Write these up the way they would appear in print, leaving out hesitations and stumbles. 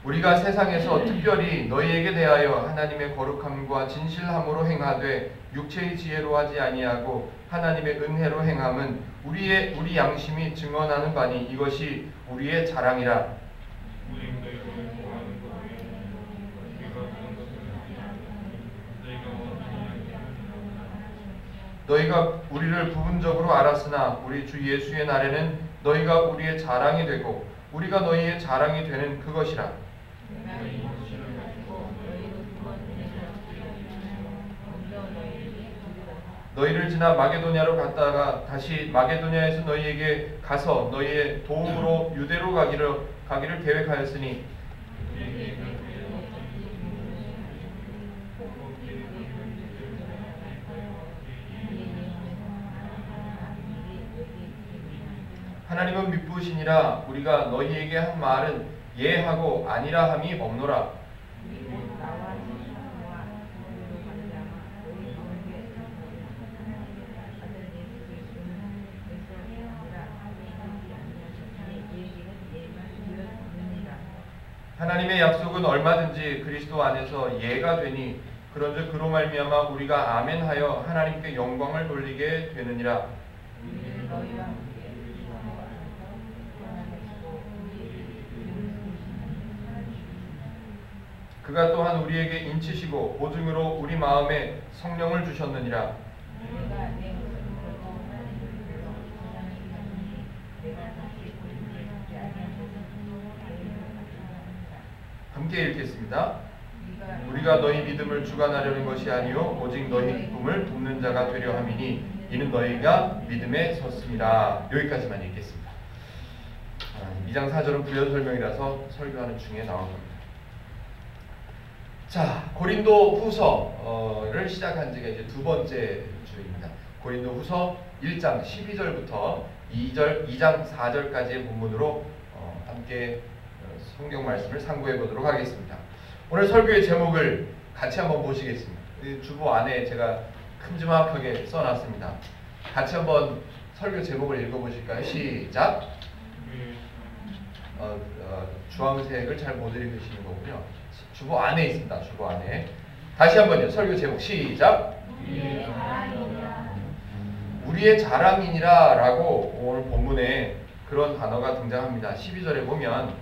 우리가 세상에서 특별히 너희에게 대하여 하나님의 거룩함과 진실함으로 행하되 육체의 지혜로 하지 아니하고 하나님의 은혜로 행함은 우리 양심이 증언하는 바니 이것이 우리의 자랑이라. 너희가 우리를 부분적으로 알았으나 우리 주 예수의 날에는 너희가 우리의 자랑이 되고 우리가 너희의 자랑이 되는 그것이라. 너희를 지나 마게도냐로 갔다가 다시 마게도냐에서 너희에게 가서 너희의 도움으로 유대로 가기를 계획하였으니 하나님은 미쁘시니라. 우리가 너희에게 한 말은 예하고 아니라 함이 없노라. 하나님의 약속은 얼마든지 그리스도 안에서 예가 되니 그런즉 그로 말미암아 우리가 아멘하여 하나님께 영광을 돌리게 되느니라. 그가 또한 우리에게 인치시고 보증으로 우리 마음에 성령을 주셨느니라. 함께 읽겠습니다. 우리가 너희 믿음을 주관하려는 것이 아니요 오직 너희 기쁨을 돕는 자가 되려 함이니 이는 너희가 믿음에 섰습니다. 여기까지만 읽겠습니다. 2장 4절은 부연 설명이라서 설교하는 중에 나온 겁니다. 자, 고린도 후서를 시작한 지가 이제 두 번째 주입니다. 고린도 후서 1장 12절부터 2장 4절까지의 본문으로 함께 성경 말씀을 상고해 보도록 하겠습니다. 오늘 설교의 제목을 같이 한번 보시겠습니다. 주보 안에 제가 큼지막하게 써놨습니다. 같이 한번 설교 제목을 읽어보실까요? 시작! 주황색을 잘 못 읽으시는 거군요. 주보 안에 있습니다. 주보 안에. 다시 한번요. 설교 제목 시작! 우리의 자랑이니라 라고 오늘 본문에 그런 단어가 등장합니다. 12절에 보면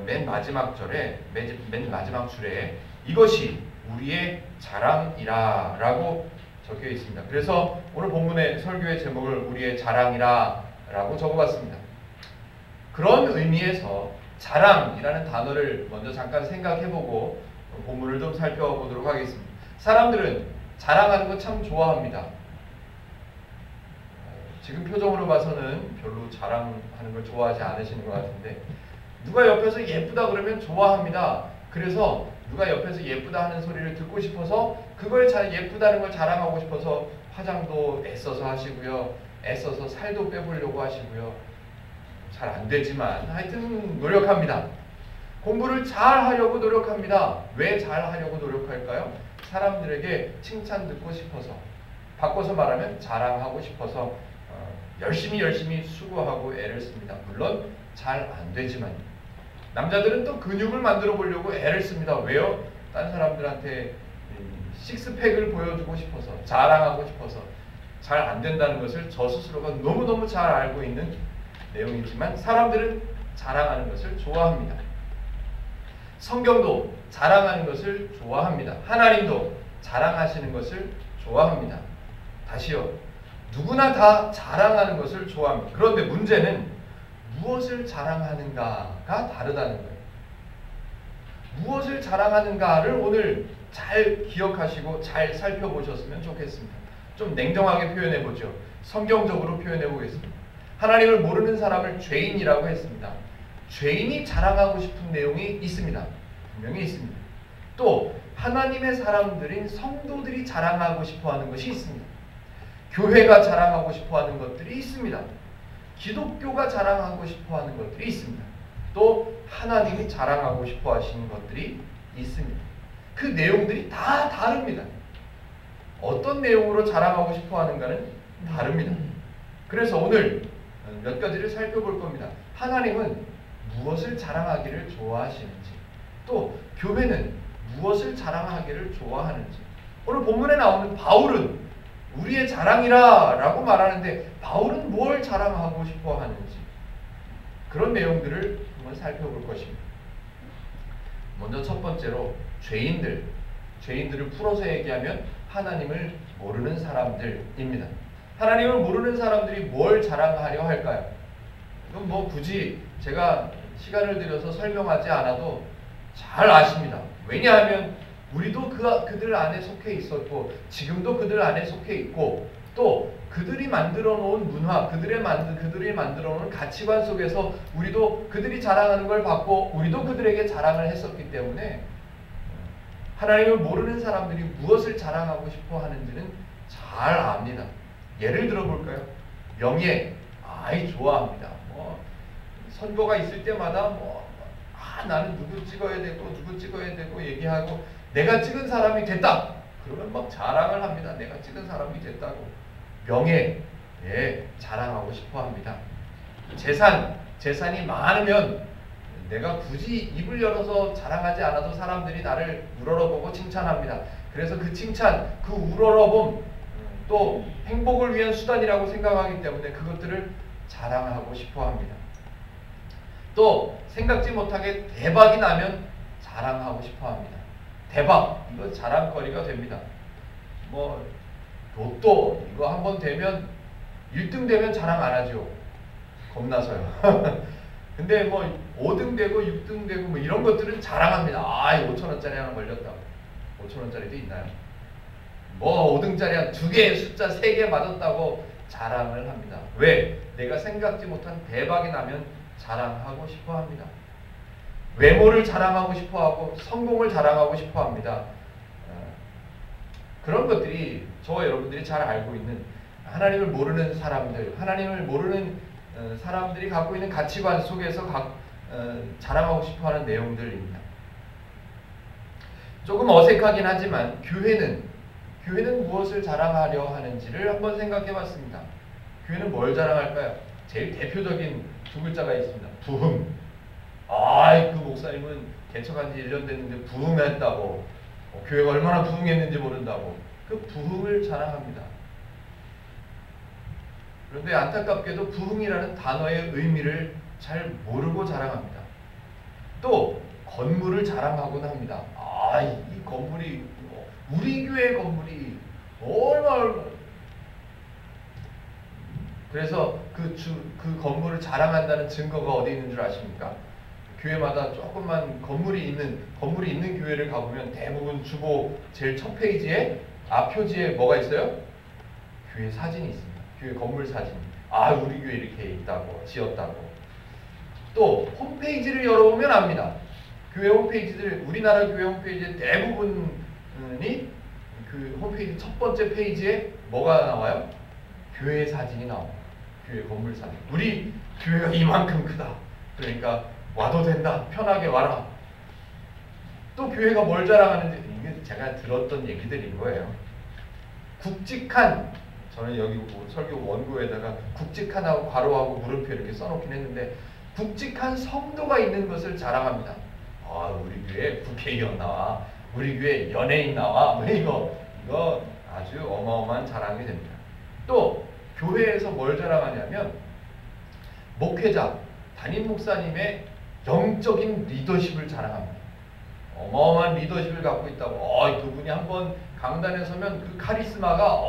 맨 마지막 절에 맨 마지막 줄에 이것이 우리의 자랑이라 라고 적혀 있습니다. 그래서 오늘 본문의 설교의 제목을 우리의 자랑이라 라고 적어봤습니다. 그런 의미에서 자랑이라는 단어를 먼저 잠깐 생각해보고 본문을 좀 살펴보도록 하겠습니다. 사람들은 자랑하는 거 참 좋아합니다. 지금 표정으로 봐서는 별로 자랑하는 걸 좋아하지 않으시는 것 같은데 누가 옆에서 예쁘다 그러면 좋아합니다. 그래서 누가 옆에서 예쁘다 하는 소리를 듣고 싶어서 그걸 예쁘다는 걸 자랑하고 싶어서 화장도 애써서 하시고요. 애써서 살도 빼보려고 하시고요. 잘 안 되지만 하여튼 노력합니다. 공부를 잘 하려고 노력합니다. 왜 잘 하려고 노력할까요? 사람들에게 칭찬 듣고 싶어서, 바꿔서 말하면 자랑하고 싶어서 열심히 수고하고 애를 씁니다. 물론 잘 안 되지만 남자들은 또 근육을 만들어 보려고 애를 씁니다. 왜요? 다른 사람들한테 식스팩을 보여주고 싶어서, 자랑하고 싶어서. 잘 안 된다는 것을 저 스스로가 너무너무 잘 알고 있는 내용이지만 사람들은 자랑하는 것을 좋아합니다. 성경도 자랑하는 것을 좋아합니다. 하나님도 자랑하시는 것을 좋아합니다. 다시요. 누구나 다 자랑하는 것을 좋아합니다. 그런데 문제는 무엇을 자랑하는가가 다르다는 거예요. 무엇을 자랑하는가를 오늘 잘 기억하시고 잘 살펴보셨으면 좋겠습니다. 좀 냉정하게 표현해 보죠. 성경적으로 표현해 보겠습니다. 하나님을 모르는 사람을 죄인이라고 했습니다. 죄인이 자랑하고 싶은 내용이 있습니다. 분명히 있습니다. 또 하나님의 사람들인 성도들이 자랑하고 싶어하는 것이 있습니다. 교회가 자랑하고 싶어하는 것들이 있습니다. 기독교가 자랑하고 싶어하는 것들이 있습니다. 또 하나님이 자랑하고 싶어하시는 것들이 있습니다. 그 내용들이 다 다릅니다. 어떤 내용으로 자랑하고 싶어하는가는 다릅니다. 그래서 오늘 몇 가지를 살펴볼 겁니다. 하나님은 무엇을 자랑하기를 좋아하시는지, 또 교회는 무엇을 자랑하기를 좋아하는지. 오늘 본문에 나오는 바울은 우리의 자랑이라 라고 말하는데 바울은 뭘 자랑하고 싶어 하는지 그런 내용들을 한번 살펴볼 것입니다. 먼저 첫 번째로 죄인들을 풀어서 얘기하면 하나님을 모르는 사람들입니다. 하나님을 모르는 사람들이 뭘 자랑하려 할까요? 이건 뭐 굳이 제가 시간을 들여서 설명하지 않아도 잘 아십니다. 왜냐하면 우리도 그들 안에 속해 있었고 지금도 그들 안에 속해 있고 또 그들이 만들어 놓은 문화, 그들이 만들어 놓은 가치관 속에서 우리도 그들이 자랑하는 걸 받고 우리도 그들에게 자랑을 했었기 때문에 하나님을 모르는 사람들이 무엇을 자랑하고 싶어 하는지는 잘 압니다. 예를 들어 볼까요? 명예, 좋아합니다. 선거가 있을 때마다 나는 누구 찍어야 되고 얘기하고 내가 찍은 사람이 됐다. 그러면 막 자랑을 합니다. 내가 찍은 사람이 됐다고. 명예, 자랑하고 싶어 합니다. 재산이 많으면 내가 굳이 입을 열어서 자랑하지 않아도 사람들이 나를 우러러보고 칭찬합니다. 그래서 그 칭찬, 그 우러러봄 또 행복을 위한 수단이라고 생각하기 때문에 그것들을 자랑하고 싶어 합니다. 또 생각지 못하게 대박이 나면 자랑하고 싶어 합니다. 대박, 이거 자랑거리가 됩니다. 로또 이거 한번 되면 1등 되면 자랑 안 하죠. 겁나서요. 근데 5등 되고 6등 되고 이런 것들은 자랑합니다. 5,000원짜리 하나 걸렸다고. 5,000원짜리도 있나요? 5등짜리 한 2개, 숫자 3개 맞았다고 자랑을 합니다. 왜? 내가 생각지 못한 대박이 나면 자랑하고 싶어 합니다. 외모를 자랑하고 싶어 하고 성공을 자랑하고 싶어 합니다. 그런 것들이 저와 여러분들이 잘 알고 있는 하나님을 모르는 사람들, 하나님을 모르는 사람들이 갖고 있는 가치관 속에서 자랑하고 싶어하는 내용들입니다. 조금 어색하긴 하지만 교회는 무엇을 자랑하려 하는지를 한번 생각해봤습니다. 교회는 뭘 자랑할까요? 제일 대표적인 두 글자가 있습니다. 부흥. 그 목사님은 개척한 지 1년 됐는데 부흥했다고. 교회가 얼마나 부흥했는지 모른다고. 그 부흥을 자랑합니다. 그런데 안타깝게도 부흥이라는 단어의 의미를 잘 모르고 자랑합니다. 또 건물을 자랑하곤 합니다. 이 건물이 우리 교회 건물이 얼마 그래서 그 건물을 자랑한다는 증거가 어디 있는 줄 아십니까? 교회마다 조금만 건물이 있는 교회를 가보면 대부분 주보 제일 첫 페이지에 앞 표지에 뭐가 있어요? 교회 사진이 있습니다. 교회 건물 사진. 우리 교회 이렇게 있다고, 지었다고. 또 홈페이지를 열어보면 압니다. 교회 홈페이지들, 우리나라 교회 홈페이지의 대부분이 그 홈페이지 첫 번째 페이지에 뭐가 나와요? 교회 사진이 나와요. 교회 건물 사진. 우리 교회가 이만큼 크다. 그러니까 와도 된다. 편하게 와라. 또 교회가 뭘 자랑하는지 이게 제가 들었던 얘기들인 거예요. 굵직한, 저는 여기 설교 원고에다가 굵직한하고 괄호하고 물음표 이렇게 써놓긴 했는데 굵직한 성도가 있는 것을 자랑합니다. 우리 교회 국회의원 나와, 우리 교회 연예인 나와, 이거 아주 어마어마한 자랑이 됩니다. 또 교회에서 뭘 자랑하냐면 목회자, 담임 목사님의 영적인 리더십을 자랑합니다. 어마어마한 리더십을 갖고 있다고. 그분이 한번 강단에 서면 그 카리스마가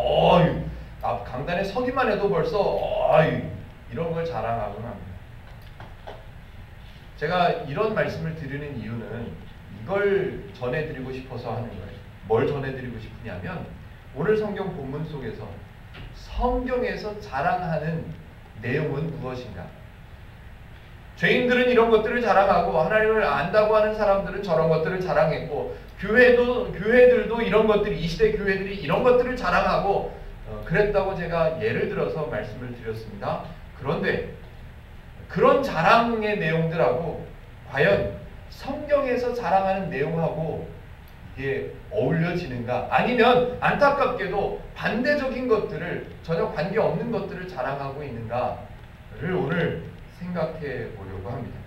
강단에 서기만 해도 벌써 이런 걸 자랑하곤 합니다. 제가 이런 말씀을 드리는 이유는 이걸 전해드리고 싶어서 하는 거예요. 뭘 전해드리고 싶으냐면 오늘 성경 본문 속에서 성경에서 자랑하는 내용은 무엇인가? 죄인들은 이런 것들을 자랑하고 하나님을 안다고 하는 사람들은 저런 것들을 자랑했고 교회들도 이런 것들이, 이 시대 교회들이 이런 것들을 자랑하고 그랬다고 제가 예를 들어서 말씀을 드렸습니다. 그런데 그런 자랑의 내용들하고 과연 성경에서 자랑하는 내용하고 이게 어울려지는가? 아니면 안타깝게도 반대적인 것들을, 전혀 관계없는 것들을 자랑하고 있는가를 오늘 생각해 보려고 합니다.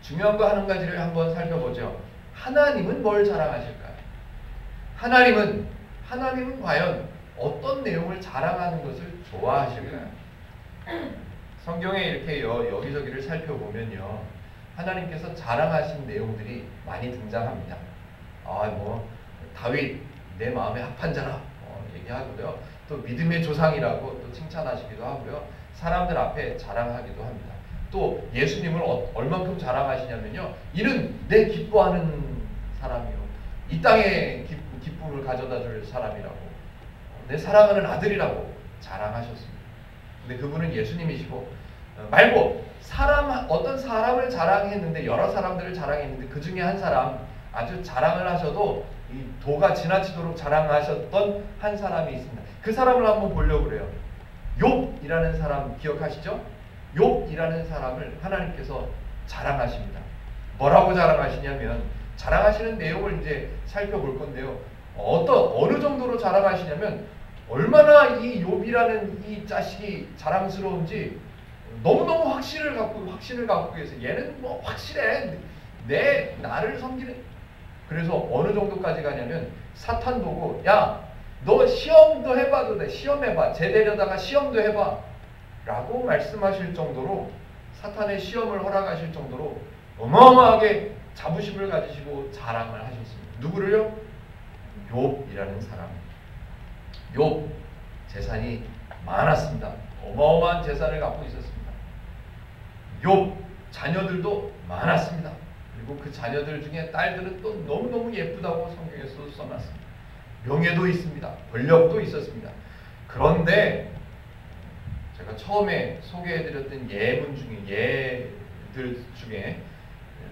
중요한 거 한 가지를 한번 살펴보죠. 하나님은 뭘 자랑하실까요? 하나님은 과연 어떤 내용을 자랑하는 것을 좋아하실까요? 성경에 이렇게 여기저기를 살펴보면요, 하나님께서 자랑하신 내용들이 많이 등장합니다. 다윗 내 마음에 합한 자라 얘기하고요, 또 믿음의 조상이라고 또 칭찬하시기도 하고요, 사람들 앞에 자랑하기도 합니다. 또 예수님을 얼만큼 자랑하시냐면요, 이는 내 기뻐하는 사람이요, 이 땅에 기쁨을 가져다 줄 사람이라고, 내 사랑하는 아들이라고 자랑하셨습니다. 근데 그분은 예수님이시고, 말고 어떤 사람을 자랑했는데, 여러 사람들을 자랑했는데 그 중에 한 사람, 아주 자랑을 하셔도 이 도가 지나치도록 자랑하셨던 한 사람이 있습니다. 그 사람을 한번 보려고 그래요. 욥이라는 사람 기억하시죠? 욥이라는 사람을 하나님께서 자랑하십니다. 뭐라고 자랑하시냐면, 자랑하시는 내용을 이제 살펴볼 건데요, 어느 정도로 자랑하시냐면, 얼마나 이 욥이라는 이 자식이 자랑스러운지 너무너무 확신을 갖고 계세요. 얘는 뭐 확실해, 나를 섬기는. 그래서 어느 정도까지 가냐면, 사탄 보고, 야, 너 시험도 해봐도 돼, 시험해봐, 제대로다가 시험도 해봐 라고 말씀하실 정도로, 사탄의 시험을 허락하실 정도로 어마어마하게 자부심을 가지시고 자랑을 하셨습니다. 누구를요? 욥이라는 사람. 욥, 재산이 많았습니다. 어마어마한 재산을 갖고 있었습니다. 욥, 자녀들도 많았습니다. 그리고 그 자녀들 중에 딸들은 또 너무너무 예쁘다고 성경에서 써놨습니다. 명예도 있습니다. 권력도 있었습니다. 그런데 제가 처음에 소개해드렸던 예들 중에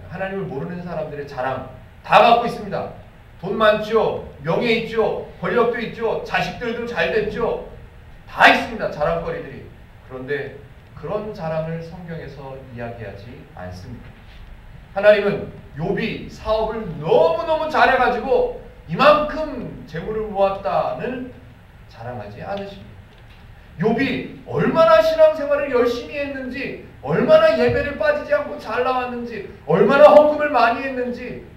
하나님을 모르는 사람들의 자랑 다 갖고 있습니다. 돈 많죠, 명예 있죠, 권력도 있죠, 자식들도 잘 됐죠, 다 있습니다, 자랑거리들이. 그런데 그런 자랑을 성경에서 이야기하지 않습니다. 하나님은 욥이 사업을 너무너무 잘해가지고 이만큼 재물을 모았다는 자랑하지 않으십니다. 욥이 얼마나 신앙생활을 열심히 했는지, 얼마나 예배를 빠지지 않고 잘 나왔는지, 얼마나 헌금을 많이 했는지,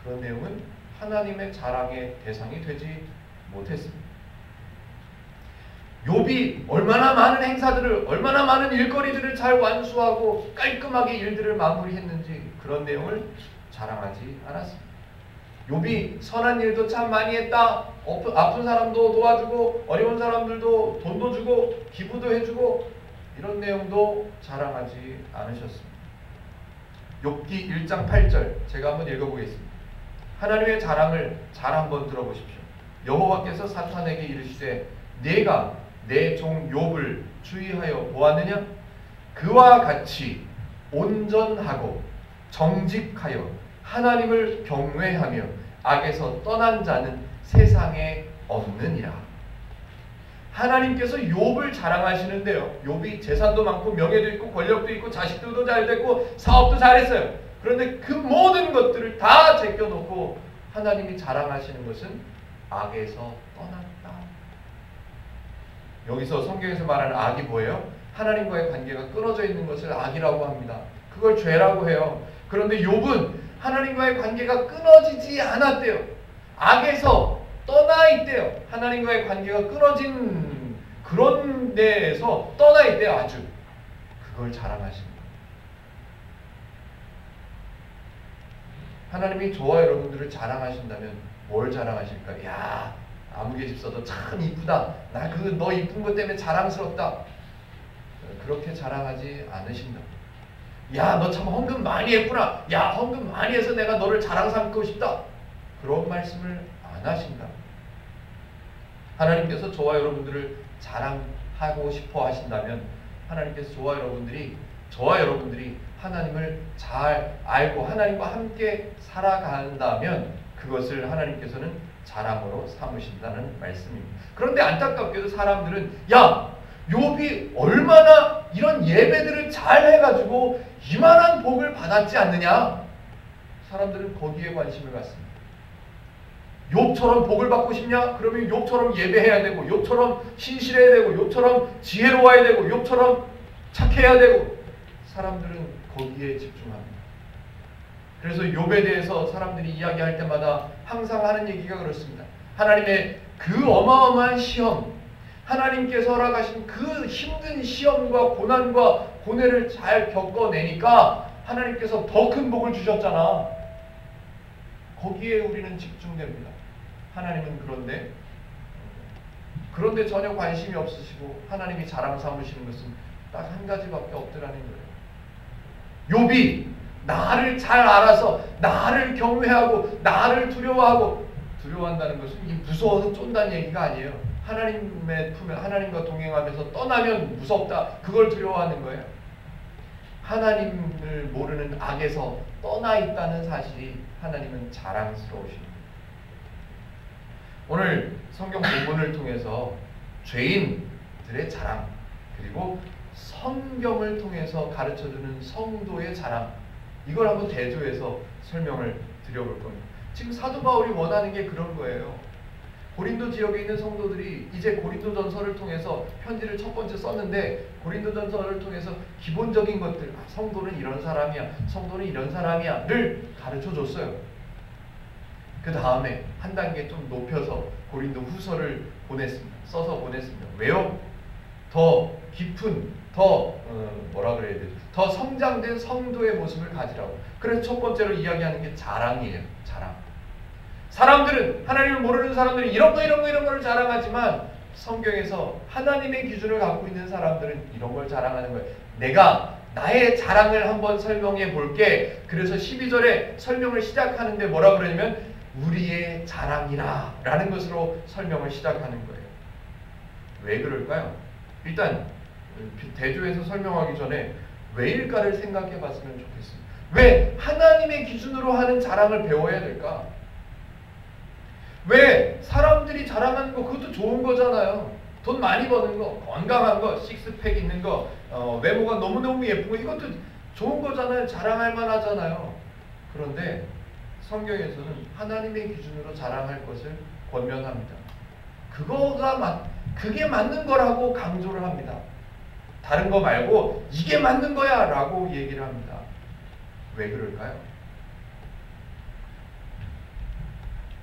그런 내용은 하나님의 자랑의 대상이 되지 못했습니다. 욥이 얼마나 많은 행사들을, 얼마나 많은 일거리들을 잘 완수하고 깔끔하게 일들을 마무리했는지, 그런 내용을 자랑하지 않았습니다. 욥이 선한 일도 참 많이 했다, 아픈 사람도 도와주고 어려운 사람들도 돈도 주고 기부도 해주고, 이런 내용도 자랑하지 않으셨습니다. 욥기 1장 8절 제가 한번 읽어보겠습니다. 하나님의 자랑을 잘 한번 들어보십시오. 여호와께서 사탄에게 이르시되 내가 내 종 욥을 주의하여 보았느냐? 그와 같이 온전하고 정직하여 하나님을 경외하며 악에서 떠난 자는 세상에 없느니라. 하나님께서 욥을 자랑하시는데요, 욥이 재산도 많고 명예도 있고 권력도 있고 자식들도 잘 됐고 사업도 잘했어요. 그런데 그 모든 것들을 다 제껴놓고 하나님이 자랑하시는 것은 악에서 떠났다. 여기서 성경에서 말하는 악이 뭐예요? 하나님과의 관계가 끊어져 있는 것을 악이라고 합니다. 그걸 죄라고 해요. 그런데 욥은 하나님과의 관계가 끊어지지 않았대요. 악에서 떠나 있대요. 하나님과의 관계가 끊어진 그런 데에서 떠나 있대요. 아주. 그걸 자랑하십니다. 하나님이 저와 여러분들을 자랑하신다면 뭘 자랑하실까? 야, 아무개 집사도 참 이쁘다. 나 너 이쁜 것 때문에 자랑스럽다. 그렇게 자랑하지 않으신다. 야, 너 참 헌금 많이 했구나. 야, 헌금 많이 해서 내가 너를 자랑 삼고 싶다. 그런 말씀을 안 하신다. 하나님께서 저와 여러분들을 자랑하고 싶어 하신다면, 하나님께서 저와 여러분들이 하나님을 잘 알고 하나님과 함께 살아간다면 그것을 하나님께서는 자랑으로 삼으신다는 말씀입니다. 그런데 안타깝게도 사람들은, 야, 욥이 얼마나 이런 예배들을 잘 해가지고 이만한 복을 받았지 않느냐? 사람들은 거기에 관심을 갖습니다. 욥처럼 복을 받고 싶냐? 그러면 욥처럼 예배해야 되고, 욥처럼 신실해야 되고, 욥처럼 지혜로워야 되고, 욥처럼 착해야 되고, 사람들은 거기에 집중합니다. 그래서 욥에 대해서 사람들이 이야기할 때마다 항상 하는 얘기가 그렇습니다. 하나님의 그 어마어마한 시험, 하나님께서 허락하신 그 힘든 시험과 고난과 고뇌를 잘 겪어내니까 하나님께서 더 큰 복을 주셨잖아. 거기에 우리는 집중됩니다. 하나님은 그런데 전혀 관심이 없으시고 하나님이 자랑 삼으시는 것은 딱 한 가지밖에 없더라는 거예요. 욥이 나를 잘 알아서 나를 경외하고 나를 두려워한다는 것은 이 무서워서 쫀다는 얘기가 아니에요. 하나님의 품에 하나님과 동행하면서 떠나면 무섭다. 그걸 두려워하는 거예요. 하나님을 모르는 악에서 떠나 있다는 사실이 하나님은 자랑스러우십니다. 오늘 성경 본문을 통해서 죄인들의 자랑, 그리고 성경을 통해서 가르쳐주는 성도의 자랑, 이걸 한번 대조해서 설명을 드려볼 겁니다. 지금 사도 바울이 원하는 게 그런 거예요. 고린도 지역에 있는 성도들이 이제 고린도전서를 통해서 편지를 첫 번째 썼는데, 고린도전서를 통해서 기본적인 것들, 성도는 이런 사람이야, 성도는 이런 사람이야 를 가르쳐줬어요. 그 다음에 한 단계 좀 높여서 고린도 후서를 써서 보냈습니다. 왜요? 더 깊은, 더 성장된 성도의 모습을 가지라고. 그래서 첫 번째로 이야기하는 게 자랑이에요. 자랑. 사람들은, 하나님을 모르는 사람들이 이런 거를 자랑하지만 성경에서 하나님의 기준을 갖고 있는 사람들은 이런 걸 자랑하는 거예요. 내가 나의 자랑을 한번 설명해 볼게. 그래서 12절에 설명을 시작하는데 뭐라 그러냐면 우리의 자랑이라 라는 것으로 설명을 시작하는 거예요. 왜 그럴까요? 일단 대조해서 설명하기 전에 왜일까를 생각해 봤으면 좋겠습니다. 왜 하나님의 기준으로 하는 자랑을 배워야 될까? 왜 사람들이 자랑하는 거, 그것도 좋은 거잖아요. 돈 많이 버는 거, 건강한 거, 식스팩 있는 거, 외모가 너무너무 예쁜 거, 이것도 좋은 거잖아요. 자랑할 만하잖아요. 그런데 성경에서는 하나님의 기준으로 자랑할 것을 권면합니다. 그게 맞는 거라고 강조를 합니다. 다른 거 말고 이게 맞는 거야 라고 얘기를 합니다. 왜 그럴까요?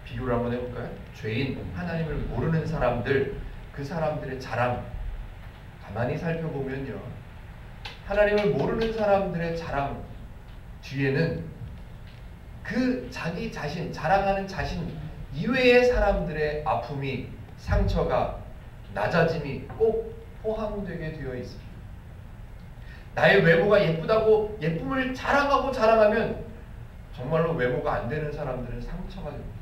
비교를 한번 해볼까요? 죄인, 하나님을 모르는 사람들, 그 사람들의 자랑 가만히 살펴보면요, 하나님을 모르는 사람들의 자랑 뒤에는 그 자기 자신, 자랑하는 자신 이외의 사람들의 아픔이, 상처가, 낮아짐이 꼭 포함되게 되어 있습니다. 나의 외모가 예쁘다고 예쁨을 자랑하면 정말로 외모가 안 되는 사람들은 상처가 됩니다.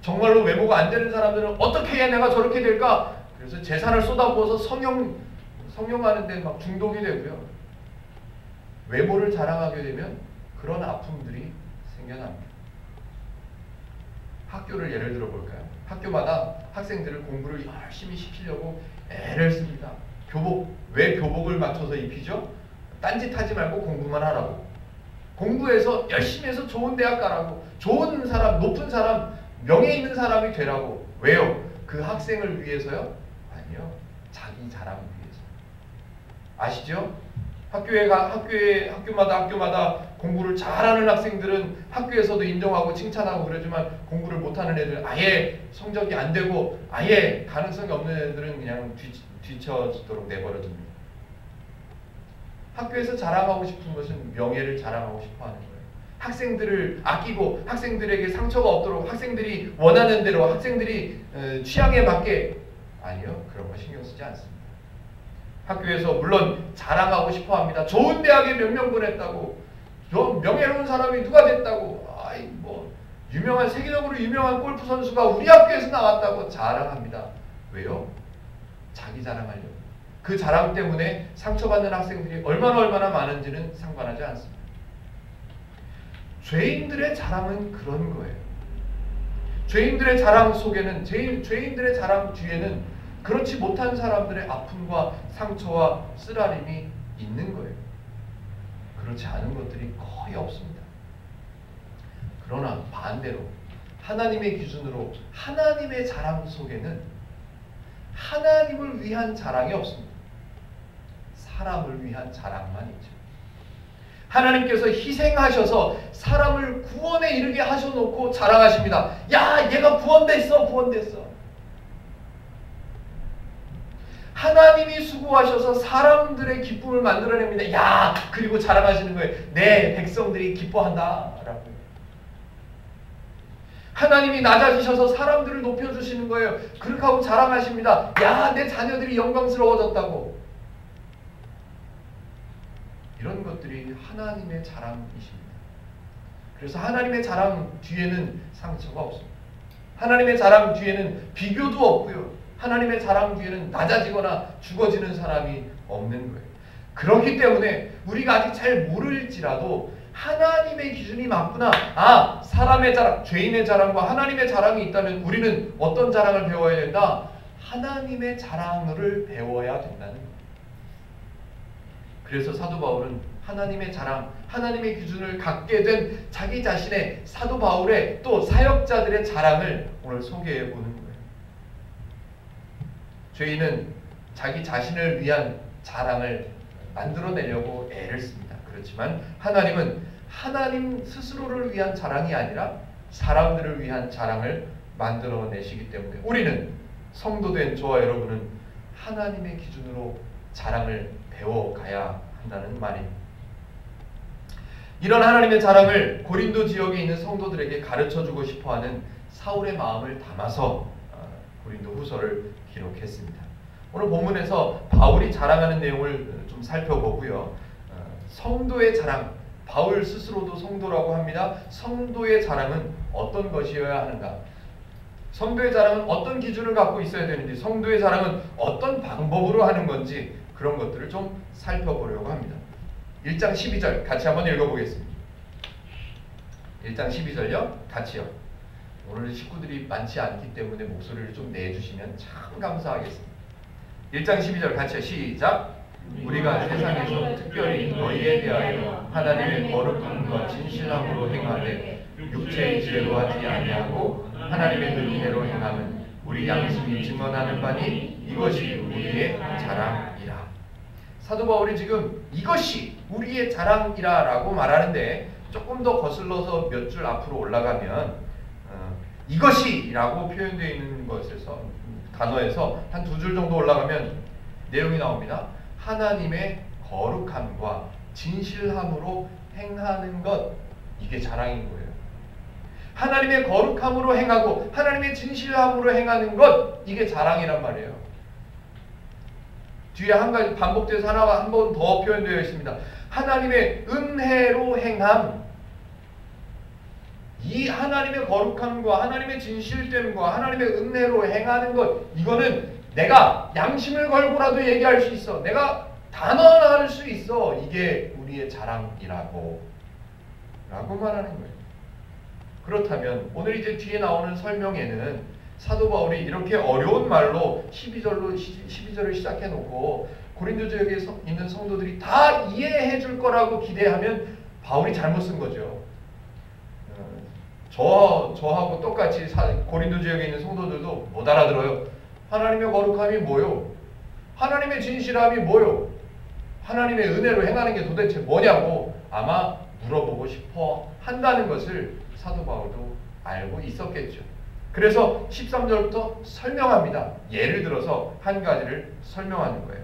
정말로 외모가 안 되는 사람들은 어떻게 해야 내가 저렇게 될까? 그래서 재산을 쏟아부어서 성형하는데 막 중독이 되고요. 외모를 자랑하게 되면 그런 아픔들이 생겨납니다. 학교를 예를 들어 볼까요? 학교마다 학생들을 공부를 열심히 시키려고 애를 씁니다. 왜 교복을 맞춰서 입히죠? 딴짓하지 말고 공부만 하라고. 공부해서 열심히 해서 좋은 대학 가라고. 좋은 사람, 높은 사람, 명예 있는 사람이 되라고. 왜요? 그 학생을 위해서요? 아니요. 자기 자랑을 위해서. 아시죠? 학교마다 공부를 잘하는 학생들은 학교에서도 인정하고 칭찬하고 그러지만 공부를 못하는 애들, 아예 성적이 안 되고 아예 가능성이 없는 애들은 그냥 뒤처지도록 내버려둡니다. 학교에서 자랑하고 싶은 것은 명예를 자랑하고 싶어 하는 거예요. 학생들을 아끼고 학생들에게 상처가 없도록, 학생들이 원하는 대로, 학생들이 취향에 맞게, 아니요, 그런 거 신경 쓰지 않습니다. 학교에서 물론 자랑하고 싶어 합니다. 좋은 대학에 몇 명 보냈다고, 명예로운 사람이 누가 됐다고, 세계적으로 유명한 골프 선수가 우리 학교에서 나왔다고 자랑합니다. 왜요? 자기 자랑하려고. 그 자랑 때문에 상처받는 학생들이 얼마나 많은지는 상관하지 않습니다. 죄인들의 자랑은 그런 거예요. 죄인들의 자랑 속에는, 죄인들의 자랑 뒤에는 그렇지 못한 사람들의 아픔과 상처와 쓰라림이 있는 거예요. 그렇지 않은 것들이 거의 없습니다. 그러나 반대로 하나님의 기준으로 하나님의 자랑 속에는 하나님을 위한 자랑이 없습니다. 사람을 위한 자랑만 있죠. 하나님께서 희생하셔서 사람을 구원에 이르게 하셔놓고 자랑하십니다. 야, 얘가 구원됐어, 구원됐어. 하나님이 수고하셔서 사람들의 기쁨을 만들어냅니다. 야, 그리고 자랑하시는 거예요. 내 백성들이 기뻐한다 라고. 하나님이 낮아지셔서 사람들을 높여주시는 거예요. 그렇게 하고 자랑하십니다. 야, 내 자녀들이 영광스러워졌다고. 이런 것들이 하나님의 자랑이십니다. 그래서 하나님의 자랑 뒤에는 상처가 없습니다. 하나님의 자랑 뒤에는 비교도 없고요. 하나님의 자랑 뒤에는 낮아지거나 죽어지는 사람이 없는 거예요. 그렇기 때문에 우리가 아직 잘 모를지라도 하나님의 기준이 맞구나. 아, 사람의 자랑, 죄인의 자랑과 하나님의 자랑이 있다면 우리는 어떤 자랑을 배워야 된다? 하나님의 자랑을 배워야 된다는 거예요. 그래서 사도 바울은 하나님의 자랑, 하나님의 기준을 갖게 된 자기 자신의 사도 바울의 또 사역자들의 자랑을 오늘 소개해 보는 거예요. 죄인은 자기 자신을 위한 자랑을 만들어내려고 애를 씁니다. 그렇지만 하나님은 하나님 스스로를 위한 자랑이 아니라 사람들을 위한 자랑을 만들어내시기 때문에 우리는 성도된 저와 여러분은 하나님의 기준으로 자랑을 배워가야 한다는 말입니다. 이런 하나님의 자랑을 고린도 지역에 있는 성도들에게 가르쳐주고 싶어하는 사울의 마음을 담아서 고린도 후서를 기록했습니다. 오늘 본문에서 바울이 자랑하는 내용을 좀 살펴보고요. 성도의 자랑, 바울 스스로도 성도라고 합니다. 성도의 자랑은 어떤 것이어야 하는가? 성도의 자랑은 어떤 기준을 갖고 있어야 되는지, 성도의 자랑은 어떤 방법으로 하는 건지 그런 것들을 좀 살펴보려고 합니다. 1장 12절 같이 한번 읽어보겠습니다. 1장 12절요. 같이요. 오늘 식구들이 많지 않기 때문에 목소리를 좀 내주시면 참 감사하겠습니다. 1장 12절 같이요. 시작. 우리가 세상에서 특별히 너희에 대하여 하나님의 거룩함과 진실함으로 행하되 육체의 지혜로 하지 아니하고 하나님의 은혜로 행함은 우리 양심이 증언하는 바니 이것이 우리의 자랑이라. 사도 바울이 지금 이것이 우리의 자랑이라 라고 말하는데 조금 더 거슬러서 몇 줄 앞으로 올라가면 이것이 라고 표현되어 있는 것에서 단어에서 한 두 줄 정도 올라가면 내용이 나옵니다. 하나님의 거룩함과 진실함으로 행하는 것, 이게 자랑인 거예요. 하나님의 거룩함으로 행하고 하나님의 진실함으로 행하는 것, 이게 자랑이란 말이에요. 뒤에 한 가지 반복돼서 하나가 한 번 더 표현되어 있습니다. 하나님의 은혜로 행함. 이 하나님의 거룩함과 하나님의 진실됨과 하나님의 은혜로 행하는 것, 이거는 내가 양심을 걸고라도 얘기할 수 있어. 내가 단언할 수 있어. 이게 우리의 자랑이라고 말하는 거예요. 그렇다면 오늘 이제 뒤에 나오는 설명에는 사도 바울이 이렇게 어려운 말로 12절을 시작해 놓고 고린도 지역에 있는 성도들이 다 이해해 줄 거라고 기대하면 바울이 잘못 쓴 거죠. 저하고 똑같이 고린도 지역에 있는 성도들도 못 알아들어요. 하나님의 거룩함이 뭐요? 하나님의 진실함이 뭐요? 하나님의 은혜로 행하는 게 도대체 뭐냐고 아마 물어보고 싶어 한다는 것을 사도 바울도 알고 있었겠죠. 그래서 13절부터 설명합니다. 예를 들어서 한 가지를 설명하는 거예요.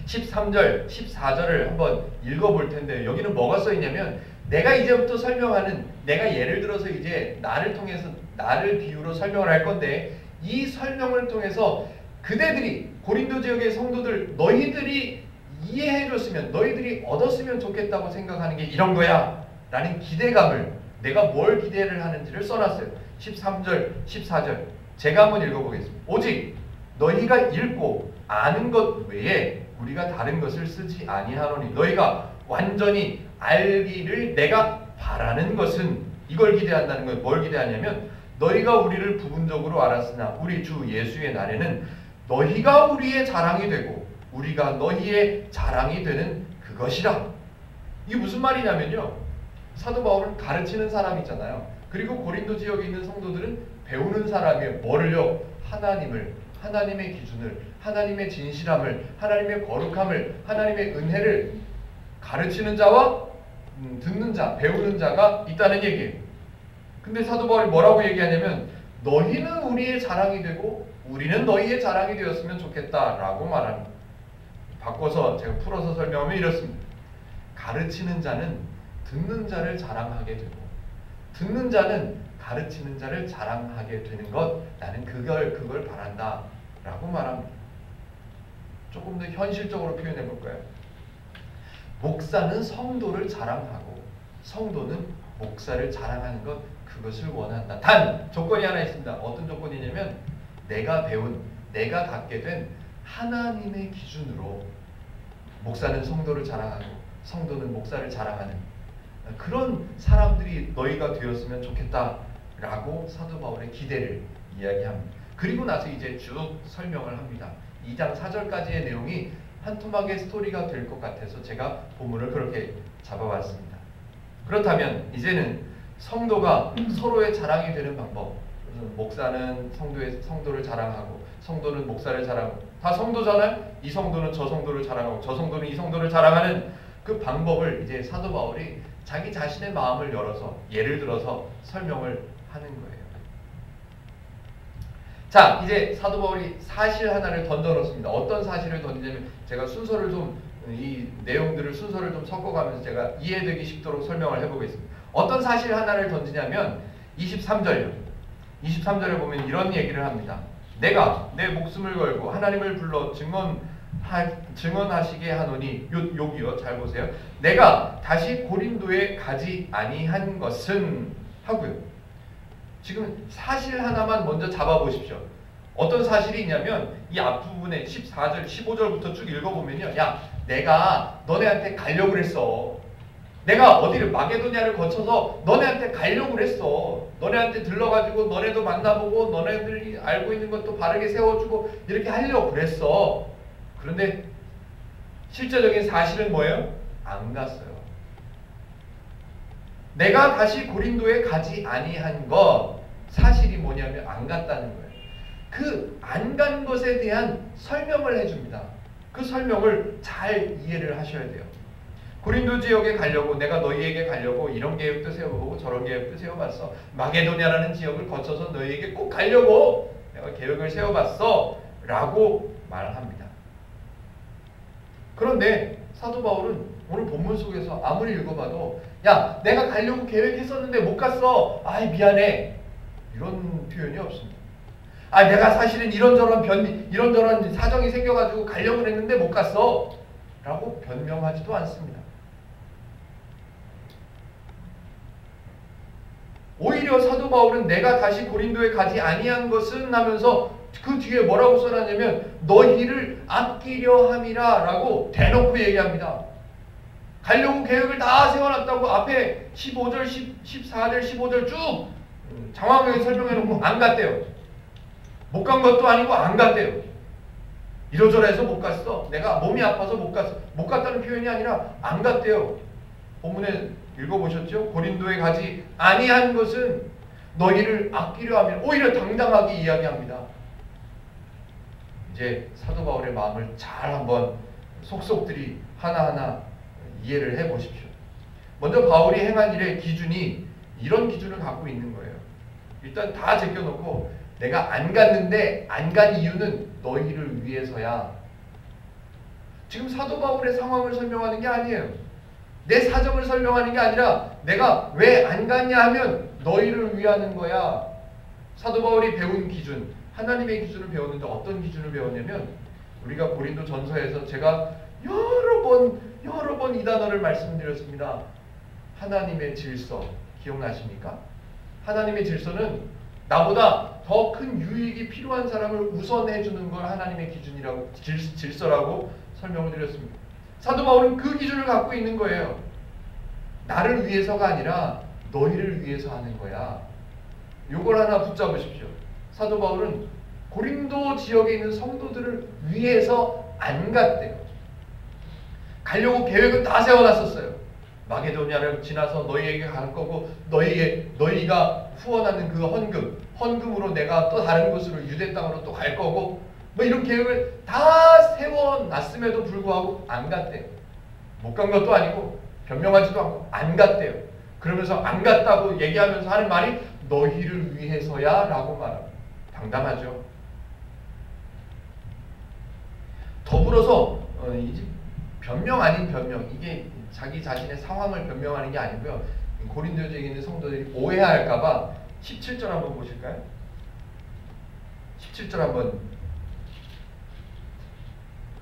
13절, 14절을 한번 읽어볼 텐데 여기는 뭐가 써있냐면 내가 이제부터 설명하는, 내가 예를 들어서 이제 나를 통해서 나를 비유로 설명을 할 건데 이 설명을 통해서 그대들이 고린도 지역의 성도들 너희들이 이해해줬으면, 너희들이 얻었으면 좋겠다고 생각하는 게 이런 거야 라는 기대감을, 내가 뭘 기대를 하는지를 써놨어요. 13절, 14절 제가 한번 읽어보겠습니다. 오직 너희가 읽고 아는 것 외에 우리가 다른 것을 쓰지 아니하노니 너희가 완전히 알기를 내가 바라는 것은, 이걸 기대한다는 거예요. 뭘 기대하냐면 너희가 우리를 부분적으로 알았으나 우리 주 예수의 날에는 너희가 우리의 자랑이 되고 우리가 너희의 자랑이 되는 그것이라. 이게 무슨 말이냐면요, 사도 바울은 가르치는 사람이잖아요. 그리고 고린도 지역에 있는 성도들은 배우는 사람이에요. 뭐를요? 하나님을, 하나님의 기준을, 하나님의 진실함을, 하나님의 거룩함을, 하나님의 은혜를 가르치는 자와 듣는 자, 배우는 자가 있다는 얘기예요. 근데 사도 바울이 뭐라고 얘기하냐면 너희는 우리의 자랑이 되고 우리는 너희의 자랑이 되었으면 좋겠다라고 말합니다. 바꿔서 제가 풀어서 설명하면 이렇습니다. 가르치는 자는 듣는 자를 자랑하게 되고 듣는 자는 가르치는 자를 자랑하게 되는 것, 나는 그걸 바란다 라고 말합니다. 조금 더 현실적으로 표현해 볼까요? 목사는 성도를 자랑하고 성도는 목사를 자랑하는 것, 그것을 원한다. 단 조건이 하나 있습니다. 어떤 조건이냐면 내가 배운, 내가 갖게 된 하나님의 기준으로 목사는 성도를 자랑하고 성도는 목사를 자랑하는 그런 사람들이 너희가 되었으면 좋겠다라고 사도 바울의 기대를 이야기합니다. 그리고 나서 이제 쭉 설명을 합니다. 2장 4절까지의 내용이 한 토막의 스토리가 될 것 같아서 제가 본문을 그렇게 잡아봤습니다. 그렇다면 이제는 성도가 서로의 자랑이 되는 방법, 목사는 성도를 자랑하고 성도는 목사를 자랑하고 다 성도잖아요. 이 성도는 저 성도를 자랑하고 저 성도는 이 성도를 자랑하는 그 방법을 이제 사도 바울이 자기 자신의 마음을 열어서 예를 들어서 설명을 하는 거예요. 자, 이제 사도 바울이 사실 하나를 던져놓습니다. 어떤 사실을 던지냐면 제가 순서를 좀 이 내용들을 순서를 좀 섞어가면서 제가 이해되기 쉽도록 설명을 해보겠습니다. 어떤 사실 하나를 던지냐면 23절요. 23절에 보면 이런 얘기를 합니다. 내가 내 목숨을 걸고 하나님을 불러 증언하시게 하노니 여기요. 잘 보세요. 내가 다시 고린도에 가지 아니한 것은 하고요. 지금 사실 하나만 먼저 잡아보십시오. 어떤 사실이 있냐면 이 앞부분에 14절, 15절부터 쭉 읽어보면요. 야, 내가 너네한테 가려고 그랬어. 내가 어디를 마게도냐를 거쳐서 너네한테 가려고 그랬어. 너네한테 들러가지고 너네도 만나보고 너네들이 알고 있는 것도 바르게 세워주고 이렇게 하려고 그랬어. 그런데 실제적인 사실은 뭐예요? 안 갔어요. 내가 다시 고린도에 가지 아니한 것, 사실이 뭐냐면 안 갔다는 거예요. 그 안 간 것에 대한 설명을 해줍니다. 그 설명을 잘 이해를 하셔야 돼요. 고린도 지역에 가려고, 내가 너희에게 가려고 이런 계획도 세워보고 저런 계획도 세워봤어. 마게도냐라는 지역을 거쳐서 너희에게 꼭 가려고 내가 계획을 세워봤어 라고 말합니다. 그런데 사도 바울은 오늘 본문 속에서 아무리 읽어봐도 야, 내가 가려고 계획했었는데 못 갔어. 아이, 미안해. 이런 표현이 없습니다. 아, 내가 사실은 이런저런 사정이 생겨가지고 가려고 했는데 못 갔어. 라고 변명하지도 않습니다. 오히려 사도 바울은 내가 다시 고린도에 가지 아니한 것은 하면서 그 뒤에 뭐라고 써놨냐면 너희를 아끼려 함이라 라고 대놓고 얘기합니다. 가려고 계획을 다 세워놨다고 앞에 15절, 14절, 15절 쭉 장황하게 설명해놓고 안 갔대요. 못 간 것도 아니고 안 갔대요. 이러저러해서 못 갔어. 내가 몸이 아파서 못 갔어. 못 갔다는 표현이 아니라 안 갔대요. 본문에 읽어보셨죠? 고린도에 가지 아니한 것은 너희를 아끼려 하면 오히려 당당하게 이야기합니다. 이제 사도 바울의 마음을 잘 한번 속속들이 하나하나 이해를 해보십시오. 먼저 바울이 행한 일의 기준이 이런 기준을 갖고 있는 거예요. 일단 다 제껴놓고 내가 안 갔는데 안 간 이유는 너희를 위해서야. 지금 사도 바울의 상황을 설명하는 게 아니에요. 내 사정을 설명하는 게 아니라 내가 왜 안 갔냐 하면 너희를 위하는 거야. 사도 바울이 배운 기준, 하나님의 기준을 배웠는데 어떤 기준을 배웠냐면 우리가 고린도 전서에서 제가 여러 번 이 단어를 말씀드렸습니다. 하나님의 질서 기억나십니까? 하나님의 질서는 나보다 더 큰 유익이 필요한 사람을 우선해 주는 걸 하나님의 기준이라고 질서라고 설명을 드렸습니다. 사도 바울은 그 기준을 갖고 있는 거예요. 나를 위해서가 아니라 너희를 위해서 하는 거야. 요걸 하나 붙잡으십시오. 사도 바울은 고린도 지역에 있는 성도들을 위해서 안 갔대요. 가려고 계획은 다 세워놨었어요. 마게도냐를 지나서 너희에게 갈 거고 너희가 후원하는 그 헌금으로 내가 또 다른 곳으로 유대 땅으로 또 갈 거고 뭐 이런 계획을 다 세워놨음에도 불구하고 안 갔대요. 못 간 것도 아니고 변명하지도 않고 안 갔대요. 그러면서 안 갔다고 얘기하면서 하는 말이 너희를 위해서야 라고 말합니다. 당당하죠. 더불어서 이제 변명 아닌 변명, 이게 자기 자신의 상황을 변명하는 게 아니고요. 고린도에 있는 성도들이 오해할까봐 17절 한번 보실까요? 17절 한번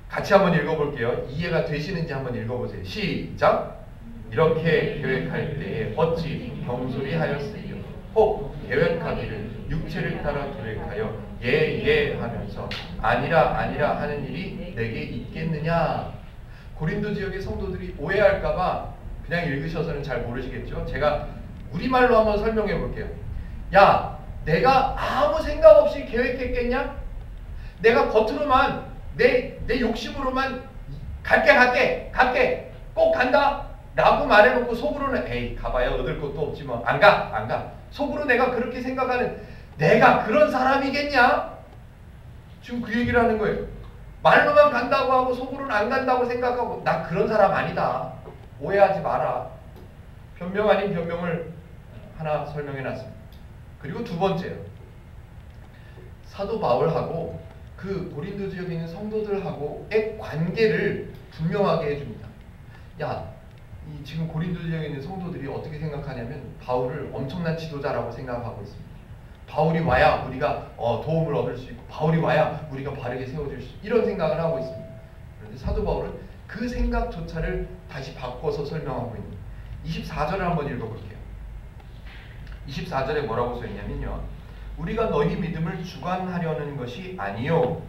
같이 한번 읽어볼게요. 이해가 되시는지 한번 읽어보세요. 시작! 이렇게 계획할 때에 어찌 병소리 하였으리요? 혹 계획하기를 육체를 따라 계획하여 예 하면서 아니라 하는 일이 내게 있겠느냐? 고린도 지역의 성도들이 오해할까봐 그냥 읽으셔서는 잘 모르시겠죠? 제가 우리말로 한번 설명해 볼게요. 야, 내가 아무 생각 없이 계획했겠냐? 내가 겉으로만 내 욕심으로만 갈게 꼭 간다 라고 말해놓고 속으로는 에이 가봐야 얻을 것도 없지 뭐 안 가 속으로 내가 그렇게 생각하는 내가 그런 사람이겠냐? 지금 그 얘기를 하는 거예요. 말로만 간다고 하고 속으로는 안 간다고 생각하고 나 그런 사람 아니다. 오해하지 마라. 변명 아닌 변명을 하나 설명해 놨습니다. 그리고 두 번째요. 사도 바울하고 그 고린도 지역에 있는 성도들하고의 관계를 분명하게 해줍니다. 이 지금 고린도 지역에 있는 성도들이 어떻게 생각하냐면 바울을 엄청난 지도자라고 생각하고 있습니다. 바울이 와야 우리가 도움을 얻을 수 있고 바울이 와야 우리가 바르게 세워질 수 있고 이런 생각을 하고 있습니다. 그런데 사도 바울은 그 생각조차를 다시 바꿔서 설명하고 있는 24절을 한번 읽어볼게요. 24절에 뭐라고 써있냐면요. 우리가 너희 믿음을 주관하려는 것이 아니요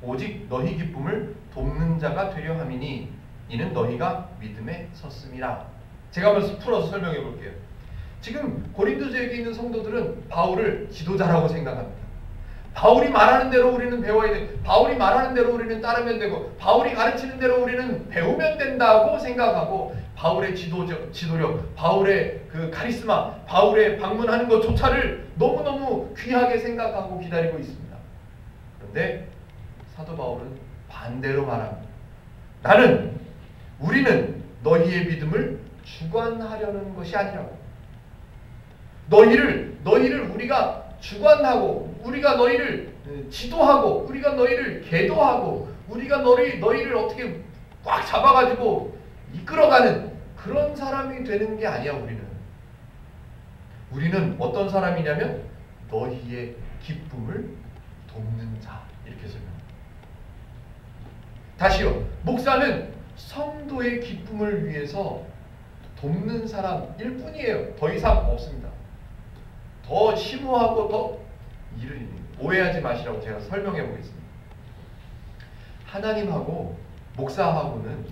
오직 너희 기쁨을 돕는 자가 되려 함이니 이는 너희가 믿음에 섰음이라. 제가 한번 풀어서 설명해 볼게요. 지금 고린도 지역에 있는 성도들은 바울을 지도자라고 생각합니다. 바울이 말하는 대로 우리는 배워야 돼. 바울이 말하는 대로 우리는 따르면 되고 바울이 가르치는 대로 우리는 배우면 된다고 생각하고 바울의 지도력, 바울의 그 카리스마, 바울의 방문하는 것조차를 너무너무 귀하게 생각하고 기다리고 있습니다. 그런데 사도 바울은 반대로 말합니다. 우리는 너희의 믿음을 주관하려는 것이 아니라고. 너희를 우리가 주관하고 우리가 너희를 지도하고 우리가 너희를 계도하고 우리가 너희를 어떻게 꽉 잡아가지고 이끌어가는 그런 사람이 되는 게 아니야. 우리는 어떤 사람이냐면 너희의 기쁨을 돕는 자 이렇게 설명합니다. 다시요. 목사는 성도의 기쁨을 위해서 돕는 사람일 뿐이에요. 더 이상 없습니다. 더 심오하고 더 일을 있는 오해하지 마시라고 제가 설명해 보겠습니다. 하나님하고 목사하고는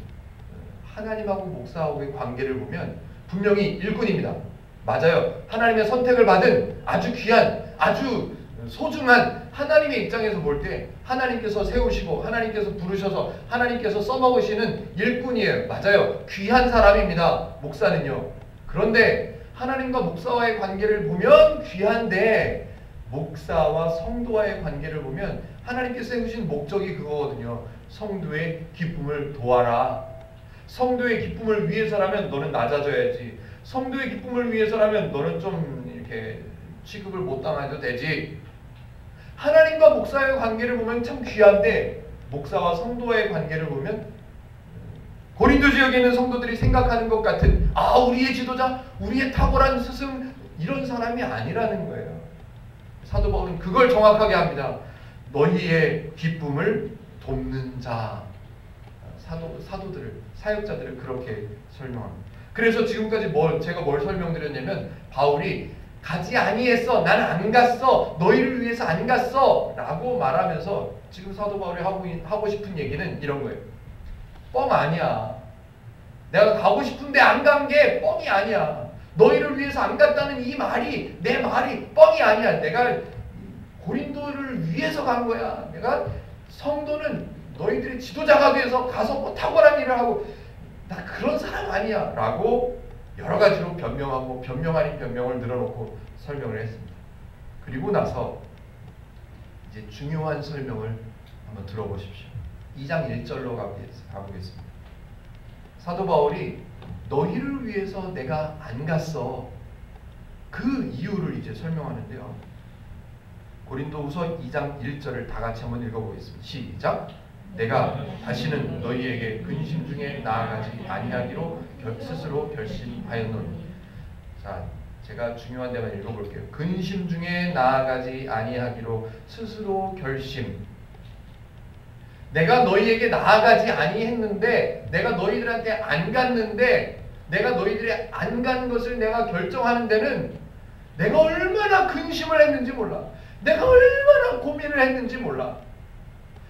하나님하고 목사하고의 관계를 보면 분명히 일꾼입니다. 맞아요. 하나님의 선택을 받은 아주 귀한 아주 소중한 하나님의 입장에서 볼 때 하나님께서 세우시고 하나님께서 부르셔서 하나님께서 써먹으시는 일꾼이에요. 맞아요. 귀한 사람입니다. 목사는요. 그런데 하나님과 목사와의 관계를 보면 귀한데 목사와 성도와의 관계를 보면 하나님께서 세우신 목적이 그거거든요. 성도의 기쁨을 도와라. 성도의 기쁨을 위해서라면 너는 낮아져야지. 성도의 기쁨을 위해서라면 너는 좀 이렇게 취급을 못 당해도 되지. 하나님과 목사의 관계를 보면 참 귀한데 목사와 성도와의 관계를 보면 고린도 지역에 있는 성도들이 생각하는 것 같은 우리의 지도자, 우리의 탁월한 스승 이런 사람이 아니라는 거예요. 사도 바울은 그걸 정확하게 합니다. 너희의 기쁨을 돕는 자. 사도들을 사역자들을 그렇게 설명합니다. 그래서 지금까지 제가 뭘 설명드렸냐면 바울이 가지 아니했어. 나는 안 갔어. 너희를 위해서 안 갔어. 라고 말하면서 지금 사도 바울이 하고 싶은 얘기는 이런 거예요. 뻥 아니야. 내가 가고 싶은데 안 간 게 뻥이 아니야. 너희를 위해서 안 갔다는 내 말이 뻥이 아니야. 내가 고린도를 위해서 간 거야. 내가 성도는 너희들의 지도자가 돼서 가서 뭐 탁월한 일을 하고 나 그런 사람 아니야. 라고 여러 가지로 변명하고 변명 아닌 변명을 늘어놓고 설명을 했습니다. 그리고 나서 이제 중요한 설명을 한번 들어보십시오. 2장 1절로 가보겠습니다. 사도 바울이 너희를 위해서 내가 안 갔어. 그 이유를 이제 설명하는데요. 고린도후서 2장 1절을 다 같이 한번 읽어보겠습니다. 시작. 내가 다시는 너희에게 근심 중에 나아가지 아니하기로 스스로 결심하였노니. 자, 제가 중요한 데만 읽어볼게요. 근심 중에 나아가지 아니하기로 스스로 결심. 내가 너희에게 나아가지 아니했는데, 내가 너희들한테 안 갔는데, 내가 너희들이 안 간 것을 내가 결정하는 데는 내가 얼마나 근심을 했는지 몰라. 내가 얼마나 고민을 했는지 몰라.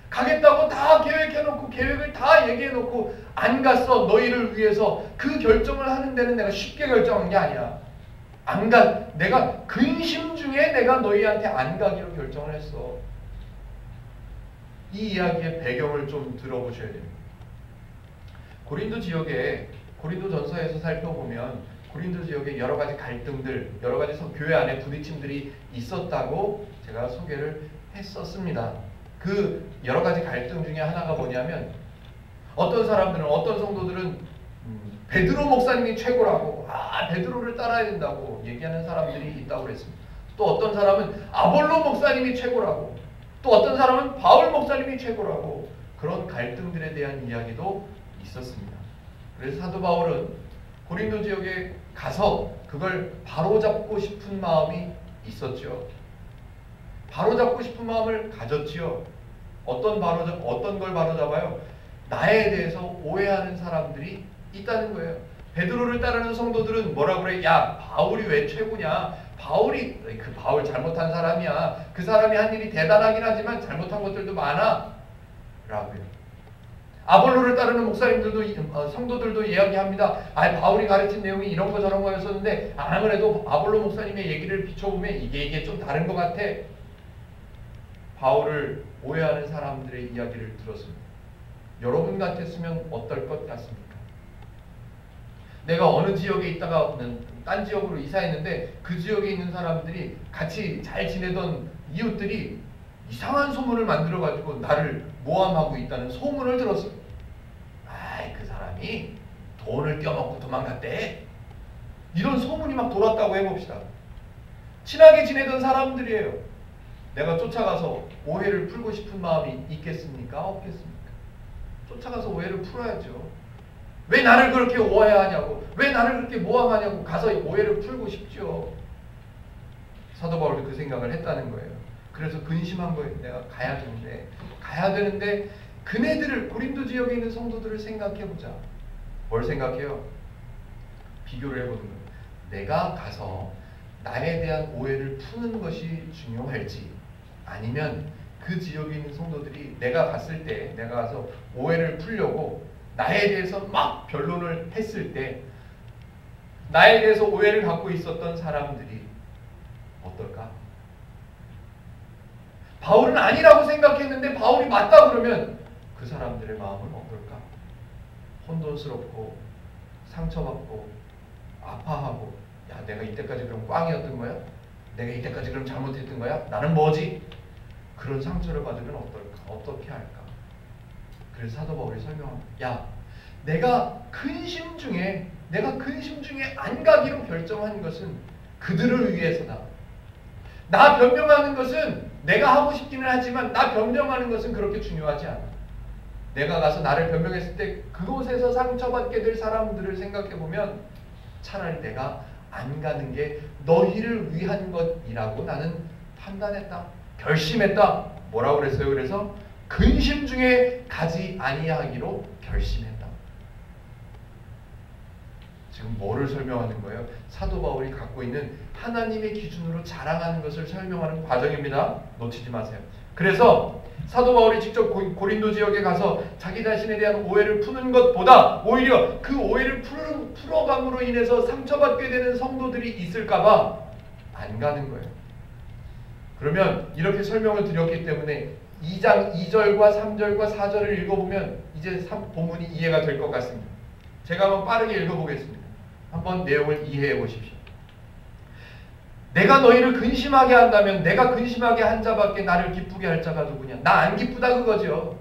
가겠다고 다 계획해놓고 계획을 다 얘기해놓고 안 갔어. 너희를 위해서. 그 결정을 하는 데는 내가 쉽게 결정한 게 아니야. 안 가. 내가 근심 중에 내가 너희한테 안 가기로 결정을 했어. 이 이야기의 배경을 좀 들어보셔야 됩니다. 고린도 지역에, 고린도 전서에서 살펴보면 고린도 지역에 여러 가지 갈등들, 여러 가지 교회 안에 부딪힘들이 있었다고 제가 소개를 했었습니다. 그 여러 가지 갈등 중에 하나가 뭐냐면, 어떤 사람들은, 어떤 성도들은 베드로 목사님이 최고라고, 베드로를 따라야 된다고 얘기하는 사람들이 있다고 그랬습니다. 또 어떤 사람은 아볼로 목사님이 최고라고, 또 어떤 사람은 바울 목사님이 최고라고, 그런 갈등들에 대한 이야기도 있었습니다. 그래서 사도 바울은 고린도 지역에 가서 그걸 바로잡고 싶은 마음이 있었죠. 바로잡고 싶은 마음을 가졌지요. 어떤 걸 바로잡아요? 나에 대해서 오해하는 사람들이 있다는 거예요. 베드로를 따르는 성도들은 뭐라 그래? 야, 바울이 왜 최고냐? 그 바울 잘못한 사람이야. 그 사람이 한 일이 대단하긴 하지만 잘못한 것들도 많아. 라고요. 아볼로를 따르는 목사님들도, 성도들도 이야기합니다. 바울이 가르친 내용이 이런 거 저런 거였었는데, 아무래도 아볼로 목사님의 얘기를 비춰보면 이게 좀 다른 것 같아. 바울을 오해하는 사람들의 이야기를 들었습니다. 여러분 같았으면 어떨 것 같습니까? 내가 어느 지역에 있다가 딴 지역으로 이사했는데, 그 지역에 있는 사람들이 같이 잘 지내던 이웃들이 이상한 소문을 만들어가지고 나를 모함하고 있다는 소문을 들었어요. 그 사람이 돈을 떼어먹고 도망갔대. 이런 소문이 막 돌았다고 해봅시다. 친하게 지내던 사람들이에요. 내가 쫓아가서 오해를 풀고 싶은 마음이 있겠습니까? 없겠습니까? 쫓아가서 오해를 풀어야죠. 왜 나를 그렇게 오해하냐고, 왜 나를 그렇게 모함하냐고 가서 오해를 풀고 싶죠. 사도 바울도 그 생각을 했다는 거예요. 그래서 근심한 거예요. 내가 가야 되는데 그네들을, 고린도 지역에 있는 성도들을 생각해보자. 뭘 생각해요? 비교를 해보는 거예요. 내가 가서 나에 대한 오해를 푸는 것이 중요할지, 아니면 그 지역에 있는 성도들이 내가 갔을 때, 내가 가서 오해를 풀려고 나에 대해서 막 변론을 했을 때 나에 대해서 오해를 갖고 있었던 사람들이 어떨까? 바울은 아니라고 생각했는데 바울이 맞다 그러면 그 사람들의 마음은 어떨까? 혼돈스럽고 상처받고 아파하고, 야, 내가 이때까지 그럼 꽝이었던 거야? 내가 이때까지 그럼 잘못했던 거야? 나는 뭐지? 그런 상처를 받으면 어떨까? 어떻게 할까? 그래서 사도 바울이 설명합니다. 야, 내가 근심 중에 안 가기로 결정한 것은 그들을 위해서다. 나 변명하는 것은 내가 하고 싶기는 하지만 나 변명하는 것은 그렇게 중요하지 않아. 내가 가서 나를 변명했을 때 그곳에서 상처받게 될 사람들을 생각해보면 차라리 내가 안 가는 게 너희를 위한 것이라고 나는 판단했다. 결심했다. 뭐라고 그랬어요? 그래서 근심 중에 가지 아니하기로 결심했다. 지금 뭐를 설명하는 거예요? 사도 바울이 갖고 있는 하나님의 기준으로 자랑하는 것을 설명하는 과정입니다. 놓치지 마세요. 그래서 사도 바울이 직접 고린도 지역에 가서 자기 자신에 대한 오해를 푸는 것보다 오히려 그 오해를 풀어감으로 인해서 상처받게 되는 성도들이 있을까봐 안 가는 거예요. 그러면 이렇게 설명을 드렸기 때문에 2장 2절과 3절과 4절을 읽어보면 이제 본문이 이해가 될 것 같습니다. 제가 한번 빠르게 읽어보겠습니다. 한번 내용을 이해해 보십시오. 내가 너희를 근심하게 한다면 내가 근심하게 한 자밖에 나를 기쁘게 할 자가 누구냐? 나 안 기쁘다 그거죠.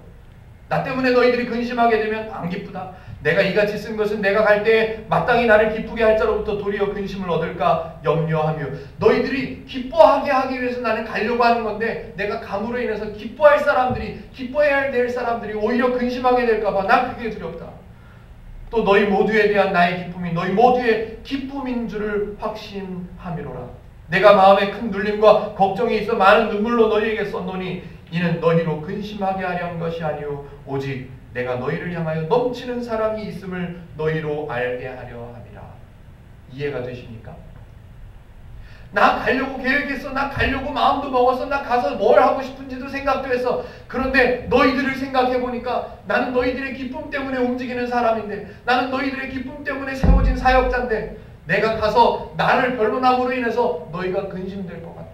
나 때문에 너희들이 근심하게 되면 안 기쁘다. 내가 이같이 쓴 것은 내가 갈 때에 마땅히 나를 기쁘게 할 자로부터 도리어 근심을 얻을까 염려하며, 너희들이 기뻐하게 하기 위해서 나는 가려고 하는 건데 내가 감으로 인해서 기뻐할 사람들이, 기뻐해야 될 사람들이 오히려 근심하게 될까 봐 난 그게 두렵다. 또 너희 모두에 대한 나의 기쁨이 너희 모두의 기쁨인 줄을 확신함이로라. 내가 마음에 큰 눌림과 걱정이 있어 많은 눈물로 너희에게 썼노니 이는 너희로 근심하게 하려 한 것이 아니오 오직 내가 너희를 향하여 넘치는 사랑이 있음을 너희로 알게 하려 함이라. 이해가 되십니까? 나 가려고 계획했어. 나 가려고 마음도 먹었어. 나 가서 뭘 하고 싶은지도 생각도 했어. 그런데 너희들을 생각해 보니까 나는 너희들의 기쁨 때문에 움직이는 사람인데, 나는 너희들의 기쁨 때문에 세워진 사역자인데, 내가 가서 나를 변론함으로 인해서 너희가 근심될 것 같다.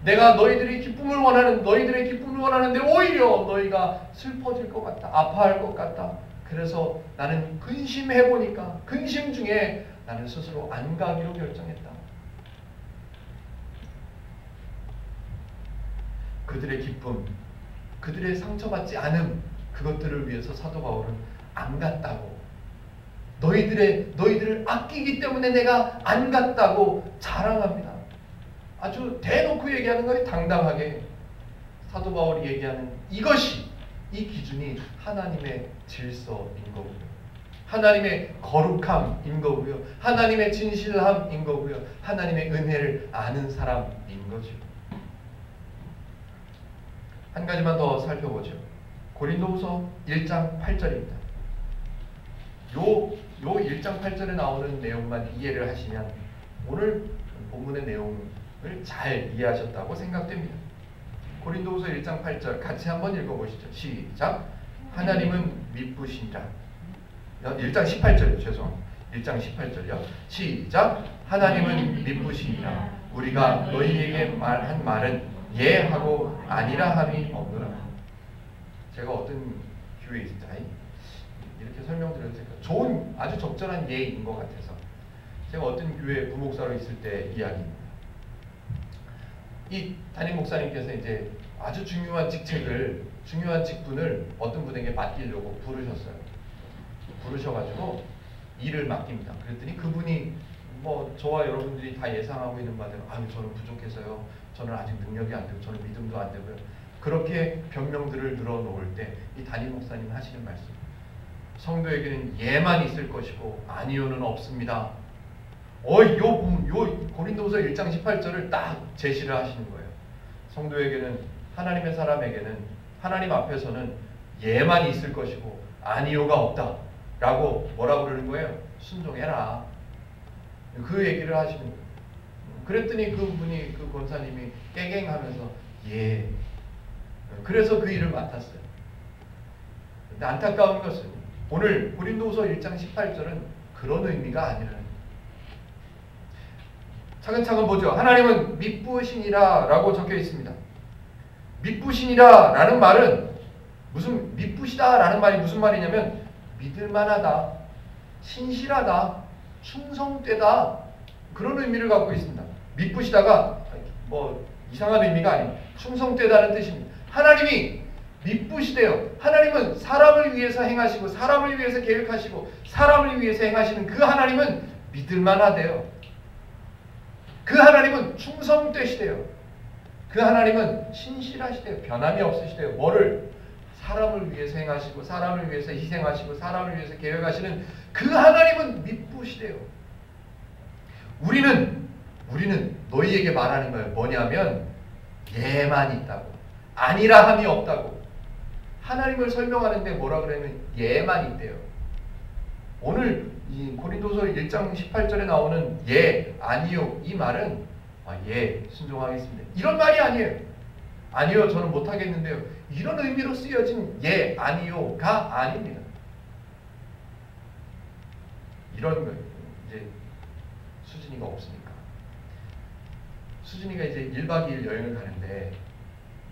내가 너희들의 기쁨을 원하는데 오히려 너희가 슬퍼질 것 같다. 아파할 것 같다. 그래서 나는 근심해 보니까 근심 중에 나는 스스로 안 가기로 결정했다. 그들의 기쁨, 그들의 상처받지 않음, 그것들을 위해서 사도 바울은 안 갔다고, 너희들을 아끼기 때문에 내가 안 갔다고 자랑합니다. 아주 대놓고 얘기하는 거예요. 당당하게. 사도 바울이 얘기하는 이것이, 이 기준이 하나님의 질서인 거고요, 하나님의 거룩함인 거고요, 하나님의 진실함인 거고요, 하나님의 은혜를 아는 사람인 거죠. 한 가지만 더 살펴보죠. 고린도후서 1장 8절입니다. 요 1장 8절에 나오는 내용만 이해를 하시면 오늘 본문의 내용을 잘 이해하셨다고 생각됩니다. 고린도후서 1장 8절 같이 한번 읽어보시죠. 시작. 하나님은 미쁘시니라. 1장 18절이요. 죄송합니다. 1장 18절이요. 시작. 하나님은 미쁘시니라. 우리가 너희에게 말한 말은 예 하고 아니라 함이 없노라. 제가 어떤 교회에 있을지 이렇게 설명드려도 될까요? 아주 적절한 예인 것 같아서 제가 어떤 교회 부목사로 있을 때 이야기입니다. 이 담임 목사님께서 이제 아주 중요한 직분을 어떤 분에게 맡기려고 부르셔가지고 일을 맡깁니다. 그랬더니 그분이 저와 여러분들이 다 예상하고 있는 바대로 저는 부족해서요. 저는 아직 능력이 안 되고 저는 믿음도 안 되고요. 그렇게 변명들을 늘어놓을 때 이 담임 목사님은 하시는 말씀, 성도에게는 예만 있을 것이고 아니요는 없습니다. 요 고린도후서 1장 18절을 딱 제시를 하시는 거예요. 성도에게는, 하나님의 사람에게는 하나님 앞에서는 예만 있을 것이고 아니요가 없다 라고 뭐라고 그러는 거예요? 순종해라. 그 얘기를 하시는 거예요. 그랬더니 그분이, 그 권사님이 깨갱하면서 예. 그래서 그 일을 맡았어요. 근데 안타까운 것은 오늘 고린도후서 1장 18절은 그런 의미가 아니라는 거예요. 차근차근 보죠. 하나님은 미쁘시니라 라고 적혀 있습니다. 미쁘시니라 라는 말은 미쁘시다 라는 말이 무슨 말이냐면 믿을만하다, 신실하다, 충성되다, 그런 의미를 갖고 있습니다. 미쁘시다가 이상한 의미가 아닙니다. 충성되다는 뜻입니다. 하나님이 미쁘시대요. 하나님은 사람을 위해서 행하시고 사람을 위해서 계획하시고 사람을 위해서 행하시는 그 하나님은 믿을만하대요. 그 하나님은 충성되시대요. 그 하나님은 신실하시대요. 변함이 없으시대요. 사람을 위해서 행하시고 사람을 위해서 희생하시고 사람을 위해서 계획하시는 그 하나님은 미쁘시대요. 우리는 너희에게 말하는 거예요. 뭐냐면 예만 있다고, 아니라 함이 없다고. 하나님을 설명하는데 뭐라 그러면 예만 있대요. 오늘 이 고린도서 1장 18절에 나오는 예, 아니요, 이 말은 예, 순종하겠습니다, 이런 말이 아니에요. 아니요, 저는 못하겠는데요, 이런 의미로 쓰여진 예, 아니요가 아닙니다. 이런 거예요. 이제 수진이가 없으니까. 수진이가 이제 1박 2일 여행을 가는데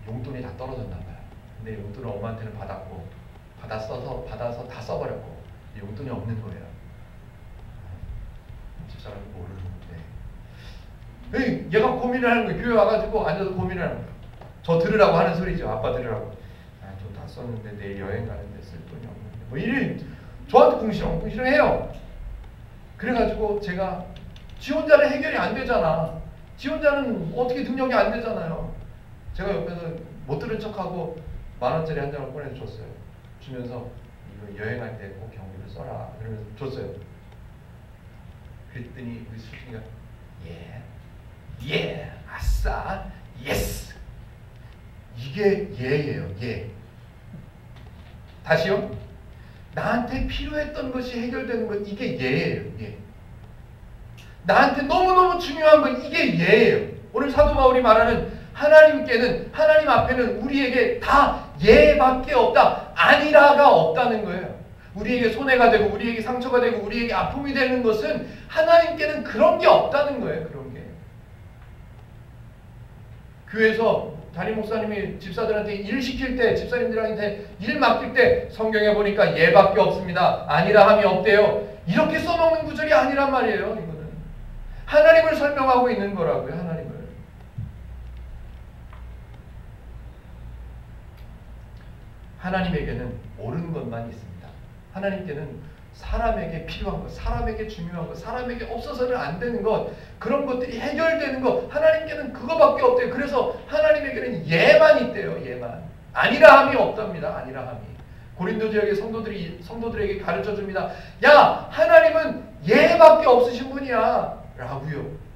용돈이 다 떨어졌나 봐요. 근데 용돈을 엄마한테는 받아서 다 써버렸고 용돈이 없는 거예요. 집사람이 모르는데 얘가 고민을 하는 거예요. 교회 와가지고 앉아서 고민을 하는 거예요. 저 들으라고 하는 소리죠. 아빠 들으라고. 돈 다 썼는데 내일 여행 가는데 쓸 돈이 없는데 뭐 이래 저한테 궁시렁궁시렁해요. 그래가지고 제가 지 혼자는 해결이 안 되잖아. 지 혼자는 어떻게 능력이 안 되잖아요. 제가 옆에서 못 들은 척하고 10,000원짜리 한 장을 꺼내줬어요. 주면서 이거 여행할 때 꼭 경비를 써라. 그러면서 줬어요. 그랬더니 우리 수진이가 예, 아싸, 예스. 이게 예예요, 예. 다시요. 나한테 필요했던 것이 해결되는 것, 이게 예예요, 예. 나한테 너무너무 중요한 건 이게 예예요. 오늘 사도 바울이 말하는 하나님께는, 하나님 앞에는 우리에게 다 예밖에 없다. 아니라가 없다는 거예요. 우리에게 손해가 되고 우리에게 상처가 되고 우리에게 아픔이 되는 것은 하나님께는 그런 게 없다는 거예요. 그런 게. 교회에서 담임 목사님이 집사들한테 일 시킬 때, 집사님들한테 일 맡길 때 성경에 보니까 예밖에 없습니다. 아니라 함이 없대요. 이렇게 써놓는 구절이 아니란 말이에요. 이거는 하나님을 설명하고 있는 거라고요. 하나님을. 하나님에게는 옳은 것만 있습니다. 하나님께는 사람에게 필요한 것, 사람에게 중요한 것, 사람에게 없어서는 안 되는 것, 그런 것들이 해결되는 것, 하나님께는 그거밖에 없대요. 그래서 하나님에게는 예만 있대요. 예만. 아니라함이 없답니다. 아니라함이. 고린도 지역의 성도들에게 가르쳐 줍니다. 야, 하나님은 예밖에 없으신 분이야. 라고요.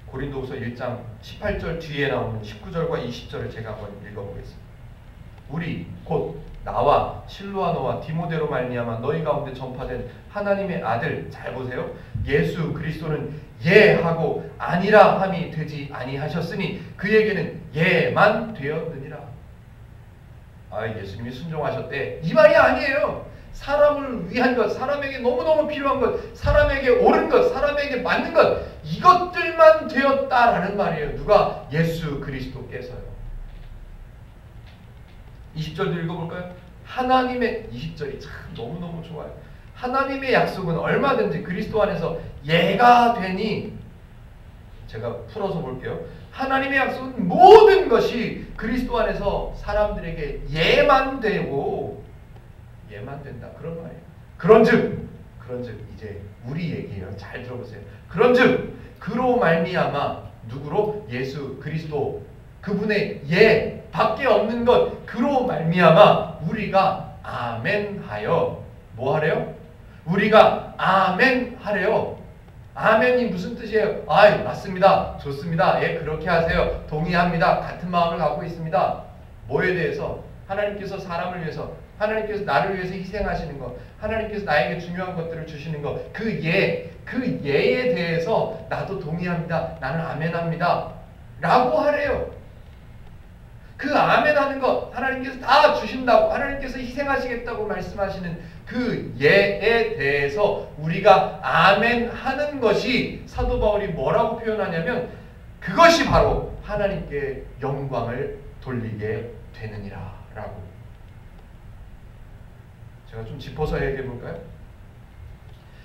고린도후서 1장 18절 뒤에 나오는 19절과 20절을 제가 한번 읽어보겠습니다. 우리 곧 나와 실로와 너와 디모데로 말미암아 너희 가운데 전파된 하나님의 아들, 잘 보세요. 예수 그리스도는 예하고 아니라 함이 되지 아니하셨으니 그에게는 예만 되었느니라. 예수님이 순종하셨대. 이 말이 아니에요. 사람을 위한 것, 사람에게 너무너무 필요한 것, 사람에게 옳은 것, 사람에게 맞는 것, 이것들만 되었다라는 말이에요. 누가? 예수 그리스도께서요. 20절도 읽어볼까요? 하나님의 20절이 참 너무너무 좋아요. 하나님의 약속은 얼마든지 그리스도 안에서 예가 되니, 제가 풀어서 볼게요. 하나님의 약속은 모든 것이 그리스도 안에서 사람들에게 예만 되고 예만 된다. 그런 말이에요. 그런즉 이제 우리 얘기예요. 잘 들어보세요. 그런즉 그로 말미암아 누구로? 예수 그리스도 그분의 예 밖에 없는 것 그로 말미암아 우리가 아멘 하여 뭐 하래요? 우리가 아멘 하래요. 아멘이 무슨 뜻이에요? 맞습니다. 좋습니다. 예, 그렇게 하세요. 동의합니다. 같은 마음을 갖고 있습니다. 뭐에 대해서? 하나님께서 사람을 위해서, 하나님께서 나를 위해서 희생하시는 것, 하나님께서 나에게 중요한 것들을 주시는 것, 그 예에 대해서 나도 동의합니다. 나는 아멘합니다. 라고 하래요. 그 아멘하는 것, 하나님께서 다 주신다고, 하나님께서 희생하시겠다고 말씀하시는 그 예에 대해서 우리가 아멘하는 것이 사도 바울이 뭐라고 표현하냐면 그것이 바로 하나님께 영광을 돌리게 되느니라 라고. 제가 좀 짚어서 얘기해 볼까요?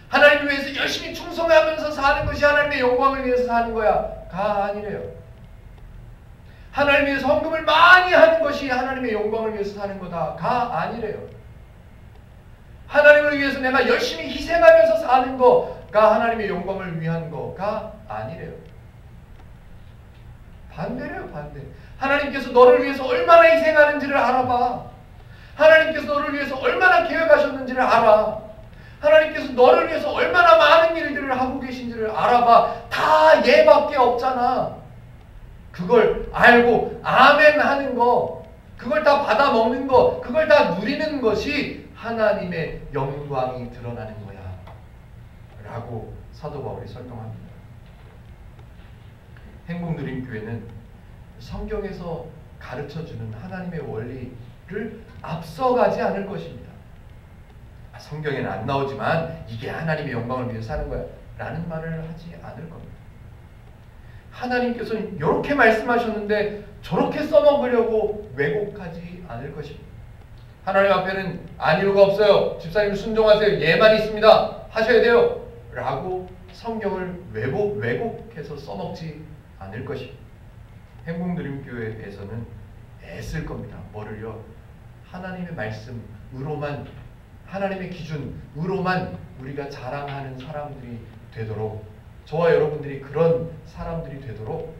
하나님을 위해서 열심히 충성하면서 사는 것이 하나님의 영광을 위해서 사는 거야? 가 아니래요. 하나님 위해서 헌금을 많이 하는 것이 하나님의 영광을 위해서 사는 거다? 가 아니래요. 하나님을 위해서 내가 열심히 희생하면서 사는 거가 하나님의 영광을 위한 거가 아니래요. 반대래요. 반대. 하나님께서 너를 위해서 얼마나 희생하는지를 알아봐. 하나님께서 너를 위해서 얼마나 계획하셨는지를 알아. 하나님께서 너를 위해서 얼마나 많은 일들을 하고 계신지를 알아봐. 다 예밖에 없잖아. 그걸 알고 아멘 하는 거, 그걸 다 받아 먹는 거, 그걸 다 누리는 것이 하나님의 영광이 드러나는 거야 라고 사도 바울이 설명합니다. 행복누림교회는 성경에서 가르쳐주는 하나님의 원리를 앞서가지 않을 것입니다. 성경에는 안 나오지만 이게 하나님의 영광을 위해 사는 거야 라는 말을 하지 않을 겁니다. 하나님께서는 이렇게 말씀하셨는데 저렇게 써먹으려고 왜곡하지 않을 것입니다. 하나님 앞에는 아니요가 없어요. 집사님 순종하세요. 예만 있습니다. 하셔야 돼요. 라고 성경을 왜곡해서 써먹지 않을 것입니다. 행복누림교회에서는 애쓸 겁니다. 뭐를요? 하나님의 말씀으로만, 하나님의 기준으로만 우리가 자랑하는 사람들이 되도록, 저와 여러분들이 그런 사람들이 되도록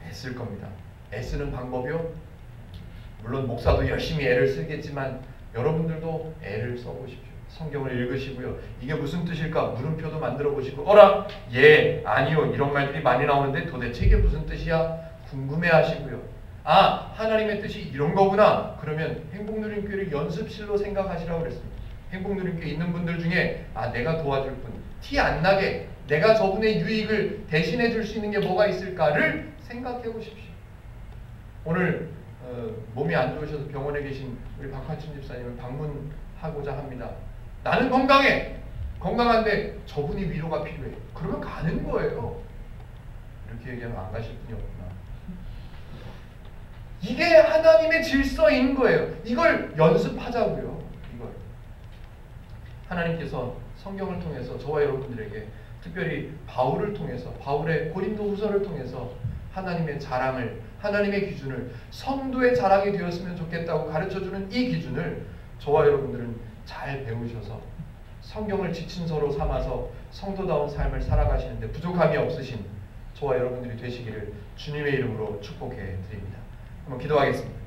애쓸 겁니다. 애쓰는 방법이요? 물론 목사도 열심히 애를 쓰겠지만 여러분들도 애를 써보십시오. 성경을 읽으시고요. 이게 무슨 뜻일까? 물음표도 만들어 보시고, 어라? 예, 아니요. 이런 말들이 많이 나오는데 도대체 이게 무슨 뜻이야? 궁금해 하시고요. 아, 하나님의 뜻이 이런 거구나. 그러면 행복누림교회를 연습실로 생각하시라고 그랬습니다. 행복누림교회 있는 분들 중에 내가 도와줄 분, 티 안 나게 내가 저분의 유익을 대신해 줄 수 있는 게 뭐가 있을까를 생각해 보십시오. 오늘 몸이 안 좋으셔서 병원에 계신 우리 박환춘 집사님을 방문하고자 합니다. 나는 건강해. 건강한데 저분이 위로가 필요해. 그러면 가는 거예요. 이렇게 얘기하면 안 가실 분이 없구나. 이게 하나님의 질서인 거예요. 이걸 연습하자고요. 이걸. 하나님께서 성경을 통해서 저와 여러분들에게, 특별히 바울을 통해서, 바울의 고린도후서를 통해서 하나님의 자랑을, 하나님의 기준을, 성도의 자랑이 되었으면 좋겠다고 가르쳐주는 이 기준을 저와 여러분들은 잘 배우셔서 성경을 지침서로 삼아서 성도다운 삶을 살아가시는데 부족함이 없으신 저와 여러분들이 되시기를 주님의 이름으로 축복해 드립니다. 한번 기도하겠습니다.